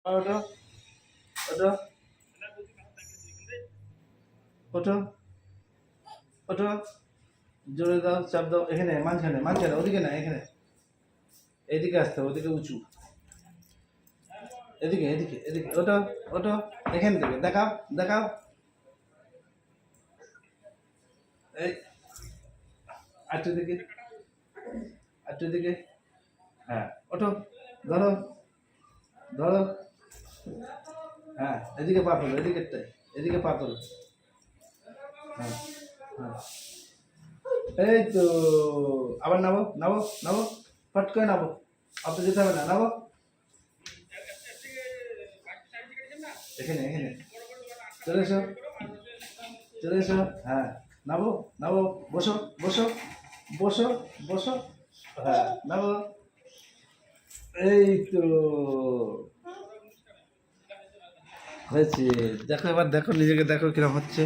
ওঠো ওঠো ওঠো ওঠো, জোরে দাও, চাপ দাও, এখানে মাঝখানে মাঝখানে, ওদিকে না, এখানে, এদিকে আসতে হবে, ওদিকে উঁচু, এদিকে এদিকে এদিকে, ওঠো ওঠো, এখান থেকে দেখাও দেখাও, এই আটটু দিকে, আটটু দিকে, হ্যাঁ ওঠো, ধরো ধরো, হ্যাঁ এদিকে পা তোলো, এদিকেরটাই, এদিকে পা তোলো, হ্যাঁ হ্যাঁ, এই তো, আবার নাবো নাবো নাবো, ফট করে নাবো, অত যেতে হবে না, নাবো, এখানে এখানে, চলে এসো চলে এসো, হ্যাঁ নাবো নাবো, বসো বসো বসো বসো, হ্যাঁ নাবো, এই তো হয়েছে। দেখো এবার দেখো, নিজেকে দেখো কিরকম হচ্ছে।